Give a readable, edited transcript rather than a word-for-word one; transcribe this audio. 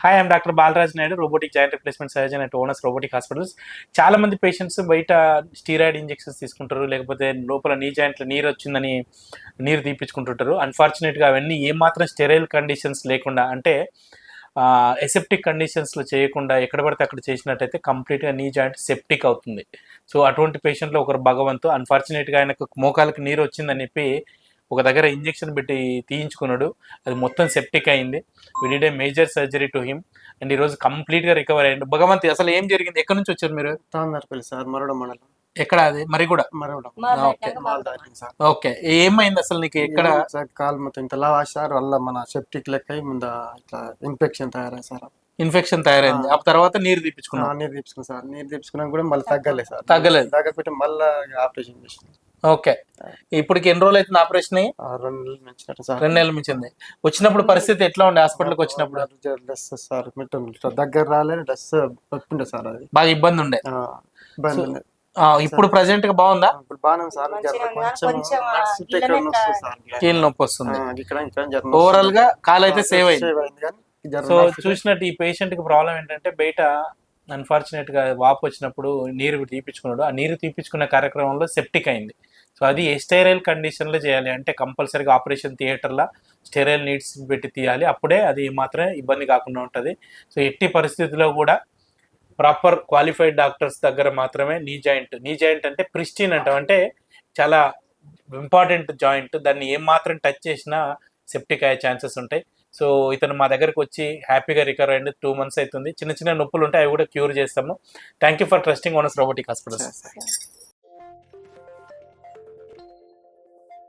Hi, I'm doctor Balaraj Naidu, robotic joint replacement surgeon at Honers robotic hospitals. చాలా మంది patients బయట steroid injections తీసుకుంటారు, లేకపోతే లోపల నీ జాయింట్లో నీరు వచ్చిందని నీరు తీపించుకుంటుంటారు. అన్ఫార్చునేట్గా అవన్నీ ఏమాత్రం స్టెరైల్ కండిషన్స్ లేకుండా, అంటే ఎసెప్టిక్ కండిషన్స్లో చేయకుండా ఎక్కడ పడితే అక్కడ చేసినట్టయితే కంప్లీట్గా నీ జాయింట్ సెప్టిక్ అవుతుంది. సో అటువంటి పేషెంట్లో ఒకరు భగవంతు అన్ఫార్చునేట్గా ఆయనకు మోకాలకు నీరు వచ్చిందని చెప్పి ఒక దగ్గర ఇంజెక్షన్ పెట్టి తీయించుకున్నాడు. అది మొత్తం సెప్టిక్ అయింది. We did a major surgery to him and ఈరోజు కంప్లీట్గా రికవర్ అయ్యిండు. భగవంతి, అసలు ఏం జరిగింది? ఎక్కడి నుంచి వచ్చారు మీరు? తాందర్పల్లి సార్, మరొడం మండలం. ఎక్కడ అది? మరి కూడా ఓకే ఓకే. ఏమైంది అసలు నీకు? ఎక్కడ సార్ కాలు మొత్తం ఇంత లావా సార్, వల్ల మన సెప్టిక్ లెక్క అయి ముందు ఇట్లా ఇన్ఫెక్షన్ తయారై సార్. ఇన్ఫెక్షన్ తయారైంది. ఆ తర్వాత నీరు తీపించుకున్నాం. నీరు తీపించుకున్నాం సార్. నీరు తీపించుకున్నా కూడా మళ్ళీ తగ్గలేదు సార్. తగ్గకపోతే మళ్ళీ ఆపరేషన్ చేసింది. ఓకే. ఇప్పటికి ఎన్ని రోజులు అవుతుంది ఆపరేషన్? 2 నెలలు మించినట్టు సార్. 2 నెలలు మించింది. వచ్చినప్పుడు పరిస్థితి ఎట్లా ఉండే? హాస్పిటల్కి వచ్చినప్పుడు డ్రెస్ సార్ దగ్గర రాలేదు, డ్రెస్ పెట్టుకుంటే సార్ అది బాగా ఇబ్బంది ఉండే. ఇబ్బంది ఉండే. ఇప్పుడు ప్రెసెంట్ గా బాగుందా? ఇప్పుడు బాగానే సార్. కీళ్ళ నొప్పి వస్తుంది. ఓవరాల్ గా కాలు అయితే సేవ్ అయింది. సో చూసినట్టు ఈ పేషెంట్ కి ప్రాబ్లం ఏంటంటే, బయట అన్ఫార్చునేట్ గా వాపు వచ్చినప్పుడు నీరు తీపించుకున్నాడు. ఆ నీరు తీపించుకున్న కార్యక్రమంలో సెప్టిక్ అయింది. సో అది స్టెరైల్ కండిషన్ లో చేయాలి, అంటే కంపల్సరీగా ఆపరేషన్ థియేటర్లో స్టెరైల్ నీడ్స్ పెట్టి తీయాలి. అప్పుడే అది మాత్రమే ఇబ్బంది కాకుండా ఉంటుంది. సో ఎట్టి పరిస్థితుల్లో కూడా ప్రాపర్ క్వాలిఫైడ్ డాక్టర్స్ దగ్గర మాత్రమే నీ జాయింట్ అంటే ప్రిస్టీన్ అంటాం, అంటే చాలా ఇంపార్టెంట్ జాయింట్. దాన్ని ఏం మాత్రం టచ్ చేసినా సెప్టిక్ అయ్యే ఛాన్సెస్ ఉంటాయి. సో ఇతను మా దగ్గరకు వచ్చి హ్యాపీగా రికవర్ అయ్యింది. 2 months అవుతుంది. చిన్న చిన్న నొప్పులు ఉంటాయి, అవి కూడా క్యూర్ చేస్తాము. Thank you for trusting owners robotic hospitals.